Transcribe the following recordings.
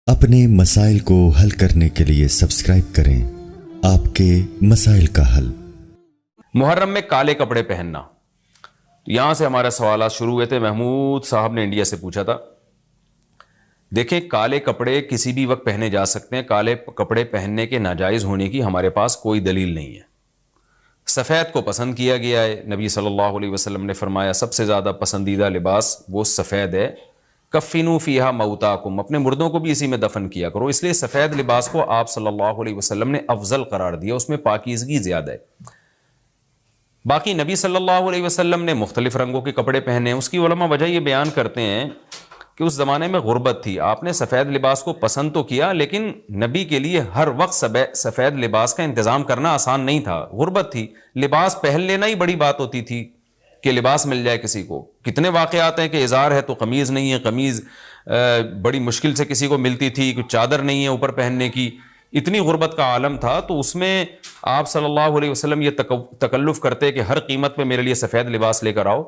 اپنے مسائل کو حل کرنے کے لیے سبسکرائب کریں آپ کے مسائل کا حل۔ محرم میں کالے کپڑے پہننا، یہاں سے ہمارے سوالات شروع ہوئے تھے۔ محمود صاحب نے انڈیا سے پوچھا تھا، دیکھیں کالے کپڑے کسی بھی وقت پہنے جا سکتے ہیں، کالے کپڑے پہننے کے ناجائز ہونے کی ہمارے پاس کوئی دلیل نہیں ہے۔ سفید کو پسند کیا گیا ہے، نبی صلی اللہ علیہ وسلم نے فرمایا سب سے زیادہ پسندیدہ لباس وہ سفید ہے۔ کفنوا فیہا موتاکم، اپنے مردوں کو بھی اسی میں دفن کیا کرو، اس لیے سفید لباس کو آپ صلی اللہ علیہ وسلم نے افضل قرار دیا، اس میں پاکیزگی زیادہ ہے۔ باقی نبی صلی اللہ علیہ وسلم نے مختلف رنگوں کے کپڑے پہنے ہیں، اس کی علماء وجہ یہ بیان کرتے ہیں کہ اس زمانے میں غربت تھی، آپ نے سفید لباس کو پسند تو کیا لیکن نبی کے لیے ہر وقت سفید لباس کا انتظام کرنا آسان نہیں تھا، غربت تھی، لباس پہن لینا ہی بڑی بات ہوتی تھی کہ لباس مل جائے کسی کو۔ کتنے واقعات ہیں کہ ازار ہے تو قمیض نہیں ہے، قمیض بڑی مشکل سے کسی کو ملتی تھی، کچھ چادر نہیں ہے اوپر پہننے کی، اتنی غربت کا عالم تھا، تو اس میں آپ صلی اللہ علیہ وسلم یہ تکلف کرتے کہ ہر قیمت پہ میرے لیے سفید لباس لے کر آؤ،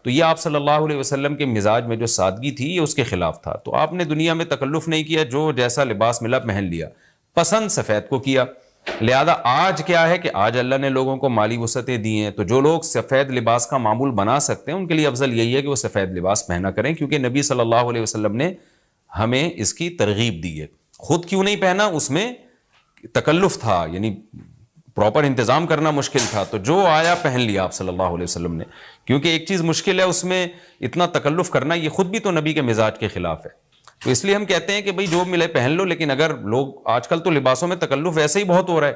تو یہ آپ صلی اللہ علیہ وسلم کے مزاج میں جو سادگی تھی یہ اس کے خلاف تھا، تو آپ نے دنیا میں تکلف نہیں کیا، جو جیسا لباس ملا پہن لیا، پسند سفید کو کیا۔ لہذا آج کیا ہے کہ آج اللہ نے لوگوں کو مالی وسعتیں دی ہیں، تو جو لوگ سفید لباس کا معمول بنا سکتے ہیں ان کے لیے افضل یہی ہے کہ وہ سفید لباس پہنا کریں، کیونکہ نبی صلی اللہ علیہ وسلم نے ہمیں اس کی ترغیب دی ہے۔ خود کیوں نہیں پہنا؟ اس میں تکلف تھا، یعنی پراپر انتظام کرنا مشکل تھا، تو جو آیا پہن لیا آپ صلی اللہ علیہ وسلم نے، کیونکہ ایک چیز مشکل ہے اس میں اتنا تکلف کرنا، یہ خود بھی تو نبی کے مزاج کے خلاف ہے، تو اس لیے ہم کہتے ہیں کہ بھئی جو ملے پہن لو، لیکن اگر لوگ آج کل تو لباسوں میں تکلف ویسے ہی بہت ہو رہا ہے،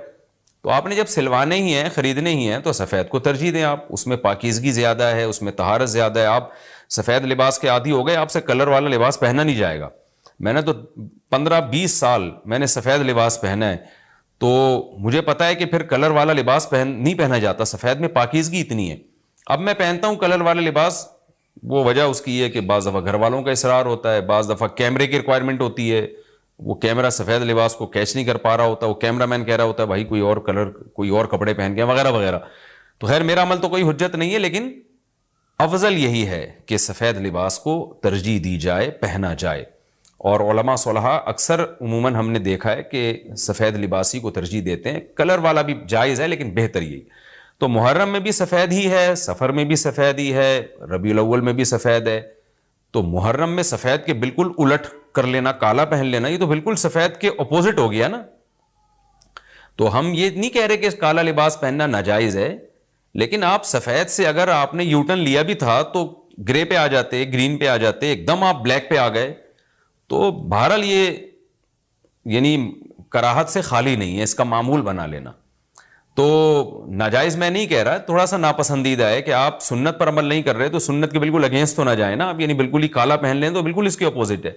تو آپ نے جب سلوانے ہی ہیں، خریدنے ہی ہیں، تو سفید کو ترجیح دیں آپ، اس میں پاکیزگی زیادہ ہے، اس میں طہارت زیادہ ہے، آپ سفید لباس کے عادی ہو گئے، آپ سے کلر والا لباس پہنا نہیں جائے گا۔ میں نے تو 15-20 سال میں نے سفید لباس پہنا ہے، تو مجھے پتا ہے کہ پھر کلر والا لباس نہیں پہنا جاتا، سفید میں پاکیزگی اتنی ہے۔ اب میں پہنتا ہوں کلر والا لباس، وہ وجہ اس کی ہے کہ بعض دفعہ گھر والوں کا اصرار ہوتا ہے، بعض دفعہ کیمرے کی ریکوائرمنٹ ہوتی ہے، وہ کیمرہ سفید لباس کو کیچ نہیں کر پا رہا ہوتا، وہ کیمرہ مین کہہ رہا ہوتا ہے بھائی کوئی اور کلر، کوئی اور کپڑے پہن کے وغیرہ وغیرہ، تو خیر میرا عمل تو کوئی حجت نہیں ہے، لیکن افضل یہی ہے کہ سفید لباس کو ترجیح دی جائے، پہنا جائے، اور علماء صلحاء اکثر عموماً ہم نے دیکھا ہے کہ سفید لباسی کو ترجیح دیتے ہیں، کلر والا بھی جائز ہے لیکن بہتر یہی۔ تو محرم میں بھی سفید ہی ہے، سفر میں بھی سفید ہی ہے، ربیع الاول میں بھی سفید ہے، تو محرم میں سفید کے بالکل الٹ کر لینا، کالا پہن لینا، یہ تو بالکل سفید کے اپوزٹ ہو گیا نا۔ تو ہم یہ نہیں کہہ رہے کہ کالا لباس پہننا ناجائز ہے، لیکن آپ سفید سے اگر آپ نے یو ٹرن لیا بھی تھا تو گرے پہ آ جاتے، گرین پہ آ جاتے، ایک دم آپ بلیک پہ آ گئے، تو بہرحال یہ یعنی کراہت سے خالی نہیں ہے، اس کا معمول بنا لینا تو ناجائز میں نہیں کہہ رہا، تھوڑا سا ناپسندیدہ ہے کہ آپ سنت پر عمل نہیں کر رہے تو سنت کے بالکل اگینسٹ تو نہ جائیں نا آپ، یعنی بالکل ہی کالا پہن لیں تو بالکل اس کے اپوزٹ ہے۔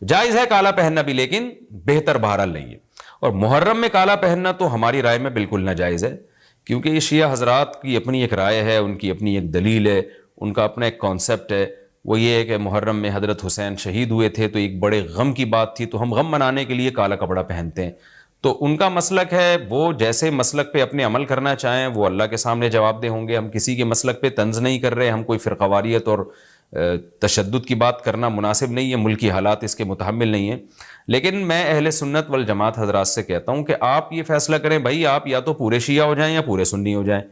جائز ہے کالا پہننا بھی لیکن بہتر بہرحال نہیں ہے، اور محرم میں کالا پہننا تو ہماری رائے میں بالکل ناجائز ہے، کیونکہ یہ شیعہ حضرات کی اپنی ایک رائے ہے، ان کی اپنی ایک دلیل ہے، ان کا اپنا ایک کانسیپٹ ہے، وہ یہ ہے کہ محرم میں حضرت حسین شہید ہوئے تھے تو ایک بڑے غم کی بات تھی، تو ہم غم منانے کے لیے کالا کپڑا پہنتے ہیں، تو ان کا مسلک ہے، وہ جیسے مسلک پہ اپنے عمل کرنا چاہیں وہ اللہ کے سامنے جواب دہ ہوں گے، ہم کسی کے مسلک پہ طنز نہیں کر رہے، ہم کوئی فرقہ واریت اور تشدد کی بات کرنا مناسب نہیں ہے، ملکی حالات اس کے متحمل نہیں ہیں، لیکن میں اہل سنت والجماعت حضرات سے کہتا ہوں کہ آپ یہ فیصلہ کریں بھائی، آپ یا تو پورے شیعہ ہو جائیں یا پورے سنی ہو جائیں،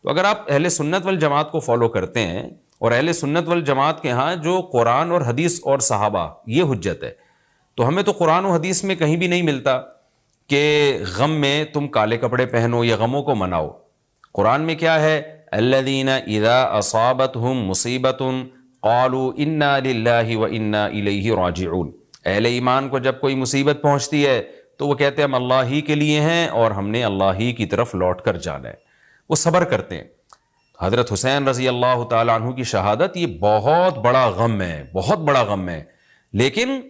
تو اگر آپ اہل سنت والجماعت کو فالو کرتے ہیں، اور اہل سنت والجماعت کے ہاں جو قرآن اور حدیث اور صحابہ یہ حجت ہے، تو ہمیں تو قرآن و حدیث میں کہیں بھی نہیں ملتا کہ غم میں تم کالے کپڑے پہنو یا غموں کو مناؤ۔ قرآن میں کیا ہے؟ الذین اذا اصابتہم مصیبۃ قالوا انا للہ وانا الیہ راجعون، اہل ایمان کو جب کوئی مصیبت پہنچتی ہے تو وہ کہتے ہیں ہم اللہ ہی کے لیے ہیں اور ہم نے اللہ ہی کی طرف لوٹ کر جانا ہے، وہ صبر کرتے ہیں۔ حضرت حسین رضی اللہ تعالیٰ عنہ کی شہادت یہ بہت بڑا غم ہے، بہت بڑا غم ہے، لیکن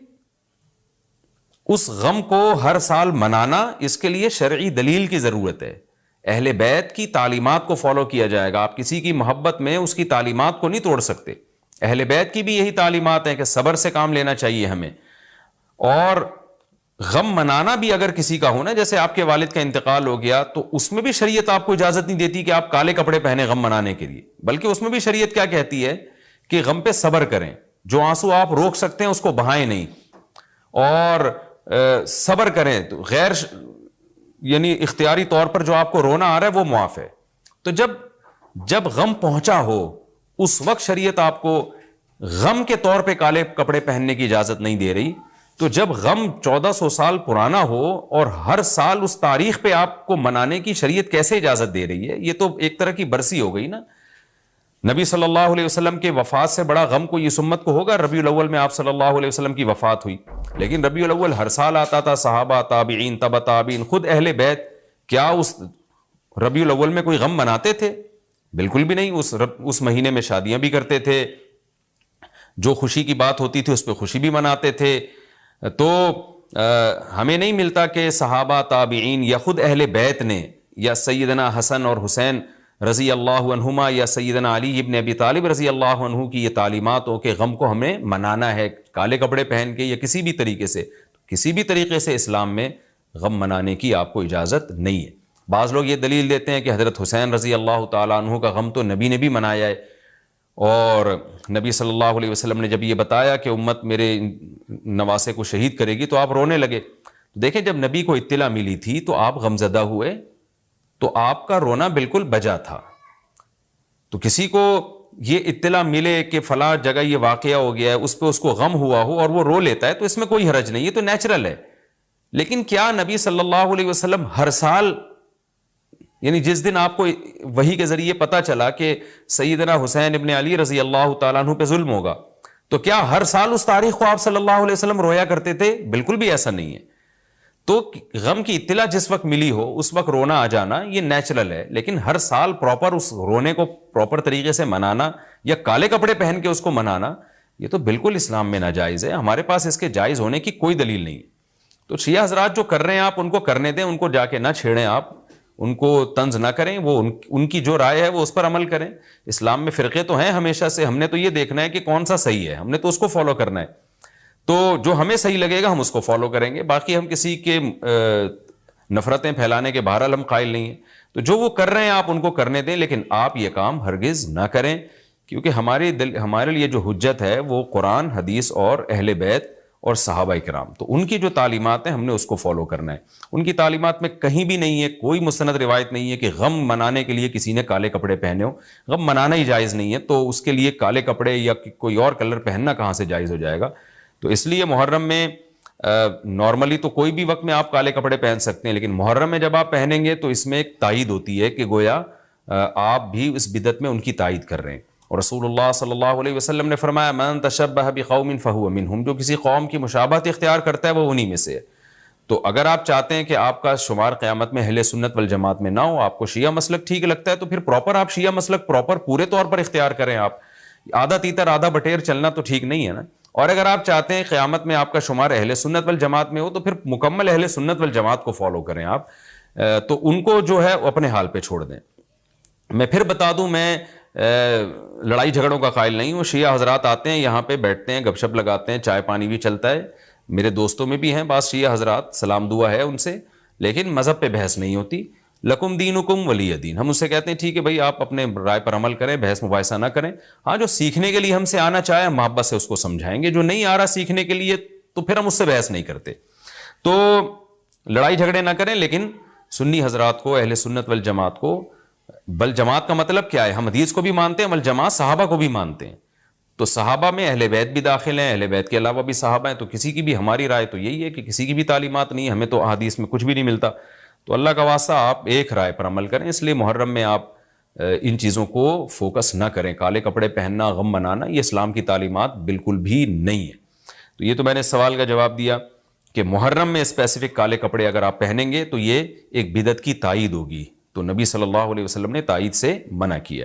اس غم کو ہر سال منانا، اس کے لیے شرعی دلیل کی ضرورت ہے، اہل بیت کی تعلیمات کو فالو کیا جائے گا، آپ کسی کی محبت میں اس کی تعلیمات کو نہیں توڑ سکتے، اہل بیت کی بھی یہی تعلیمات ہیں کہ صبر سے کام لینا چاہیے ہمیں، اور غم منانا بھی اگر کسی کا ہونا، جیسے آپ کے والد کا انتقال ہو گیا تو اس میں بھی شریعت آپ کو اجازت نہیں دیتی کہ آپ کالے کپڑے پہنے غم منانے کے لیے، بلکہ اس میں بھی شریعت کیا کہتی ہے کہ غم پہ صبر کریں، جو آنسو آپ روک سکتے ہیں اس کو بہائیں نہیں، اور صبر کریں تو غیر یعنی اختیاری طور پر جو آپ کو رونا آ رہا ہے وہ معاف ہے. تو جب غم پہنچا ہو اس وقت شریعت آپ کو غم کے طور پہ کالے کپڑے پہننے کی اجازت نہیں دے رہی. تو جب غم 1400 سال پرانا ہو اور ہر سال اس تاریخ پہ آپ کو منانے کی شریعت کیسے اجازت دے رہی ہے؟ یہ تو ایک طرح کی برسی ہو گئی نا. نبی صلی اللہ علیہ وسلم کے وفات سے بڑا غم کو اس امت کو ہوگا. ربیع الاول میں آپ صلی اللہ علیہ وسلم کی وفات ہوئی, لیکن ربیع الاول ہر سال آتا تھا. صحابہ, تابعین, تبع تابعین, خود اہل بیت کیا اس ربیع الاول میں کوئی غم مناتے تھے؟ بالکل بھی نہیں. اس مہینے میں شادیاں بھی کرتے تھے, جو خوشی کی بات ہوتی تھی اس پہ خوشی بھی مناتے تھے. تو ہمیں نہیں ملتا کہ صحابہ, تابعین یا خود اہل بیت نے یا سیدنا حسن اور حسین رضی اللہ عنہما یا سیدنا علی ابن ابی طالب رضی اللہ عنہ کی یہ تعلیمات ہو کہ غم کو ہمیں منانا ہے کالے کپڑے پہن کے یا کسی بھی طریقے سے. کسی بھی طریقے سے اسلام میں غم منانے کی آپ کو اجازت نہیں ہے. بعض لوگ یہ دلیل دیتے ہیں کہ حضرت حسین رضی اللہ تعالیٰ عنہ کا غم تو نبی نے بھی منایا ہے, اور نبی صلی اللہ علیہ وسلم نے جب یہ بتایا کہ امت میرے نواسے کو شہید کرے گی تو آپ رونے لگے. دیکھیں جب نبی کو اطلاع ملی تھی تو آپ غمزدہ ہوئے, تو آپ کا رونا بالکل بجا تھا. تو کسی کو یہ اطلاع ملے کہ فلاں جگہ یہ واقعہ ہو گیا ہے, اس پہ اس کو غم ہوا ہو اور وہ رو لیتا ہے, تو اس میں کوئی حرج نہیں, یہ تو نیچرل ہے. لیکن کیا نبی صلی اللہ علیہ وسلم ہر سال, یعنی جس دن آپ کو وحی کے ذریعے پتہ چلا کہ سیدنا حسین ابن علی رضی اللہ تعالیٰ عنہ پہ ظلم ہوگا, تو کیا ہر سال اس تاریخ کو آپ صلی اللہ علیہ وسلم رویا کرتے تھے؟ بالکل بھی ایسا نہیں ہے. تو غم کی اطلاع جس وقت ملی ہو اس وقت رونا آ جانا یہ نیچرل ہے, لیکن ہر سال پراپر اس رونے کو پراپر طریقے سے منانا یا کالے کپڑے پہن کے اس کو منانا, یہ تو بالکل اسلام میں ناجائز ہے. ہمارے پاس اس کے جائز ہونے کی کوئی دلیل نہیں. تو شیعہ حضرات جو کر رہے ہیں آپ ان کو کرنے دیں, ان کو جا کے نہ چھیڑیں, آپ ان کو طنز نہ کریں, وہ ان کی جو رائے ہے وہ اس پر عمل کریں. اسلام میں فرقے تو ہیں ہمیشہ سے, ہم نے تو یہ دیکھنا ہے کہ کون سا صحیح ہے, ہم نے تو اس کو فالو کرنا ہے. تو جو ہمیں صحیح لگے گا ہم اس کو فالو کریں گے. باقی ہم کسی کے نفرتیں پھیلانے کے بہرحال ہم قائل نہیں ہیں. تو جو وہ کر رہے ہیں آپ ان کو کرنے دیں, لیکن آپ یہ کام ہرگز نہ کریں, کیونکہ ہمارے لیے جو حجت ہے وہ قرآن, حدیث اور اہل بیت اور صحابہ کرام, تو ان کی جو تعلیمات ہیں ہم نے اس کو فالو کرنا ہے. ان کی تعلیمات میں کہیں بھی نہیں ہے, کوئی مستند روایت نہیں ہے کہ غم منانے کے لیے کسی نے کالے کپڑے پہنے ہو. غم منانا ہی جائز نہیں ہے, تو اس کے لیے کالے کپڑے یا کوئی اور کلر پہننا کہاں سے جائز ہو جائے گا؟ تو اس لیے محرم میں نارملی تو کوئی بھی وقت میں آپ کالے کپڑے پہن سکتے ہیں, لیکن محرم میں جب آپ پہنیں گے تو اس میں ایک تائید ہوتی ہے کہ گویا آپ بھی اس بدعت میں ان کی تائید کر رہے ہیں. اور رسول اللہ صلی اللہ علیہ وسلم نے فرمایا من تشبہ بقوم فہو منہم, جو کسی قوم کی مشابہت اختیار کرتا ہے وہ انہی میں سے ہے. تو اگر آپ چاہتے ہیں کہ آپ کا شمار قیامت میں اہل سنت والجماعت میں نہ ہو, آپ کو شیعہ مسلک ٹھیک لگتا ہے, تو پھر پراپر آپ شیعہ مسلک پراپر پورے طور پر اختیار کریں. آپ آدھا تیتر آدھا بٹیر چلنا تو ٹھیک نہیں ہے نا. اور اگر آپ چاہتے ہیں قیامت میں آپ کا شمار اہل سنت والجماعت میں ہو, تو پھر مکمل اہل سنت والجماعت کو فالو کریں آپ, تو ان کو جو ہے اپنے حال پہ چھوڑ دیں. میں پھر بتا دوں, میں لڑائی جھگڑوں کا قائل نہیں ہوں. شیعہ حضرات آتے ہیں یہاں پہ بیٹھتے ہیں, گپ شپ لگاتے ہیں, چائے پانی بھی چلتا ہے. میرے دوستوں میں بھی ہیں بعض شیعہ حضرات, سلام دعا ہے ان سے, لیکن مذہب پہ بحث نہیں ہوتی. لکم دینکم ولی دین, ہم اس سے کہتے ہیں ٹھیک ہے بھائی آپ اپنے رائے پر عمل کریں, بحث مباحثہ نہ کریں. ہاں جو سیکھنے کے لیے ہم سے آنا چاہے ہم محبت سے اس کو سمجھائیں گے, جو نہیں آ رہا سیکھنے کے لیے تو پھر ہم اس سے بحث نہیں کرتے. تو لڑائی جھگڑے نہ کریں, لیکن سنی حضرات کو, اہل سنت والجماعت کو, بل جماعت کا مطلب کیا ہے؟ ہم حدیث کو بھی مانتے ہیں, بل جماعت صحابہ کو بھی مانتے ہیں. تو صحابہ میں اہل بیت بھی داخل ہیں, اہل بیت کے علاوہ بھی صحابہ ہیں. تو کسی کی بھی, ہماری رائے تو یہی ہے کہ کسی کی بھی تعلیمات نہیں, ہمیں تو احادیث میں کچھ بھی نہیں ملتا. تو اللہ کا واسطہ آپ ایک رائے پر عمل کریں. اس لیے محرم میں آپ ان چیزوں کو فوکس نہ کریں. کالے کپڑے پہننا, غم منانا, یہ اسلام کی تعلیمات بالکل بھی نہیں ہے. تو یہ تو میں نے سوال کا جواب دیا کہ محرم میں اسپیسیفک کالے کپڑے اگر آپ پہنیں گے تو یہ ایک بدعت کی تائید ہوگی. تو نبی صلی اللہ علیہ وسلم نے تائید سے منع کیا ہے.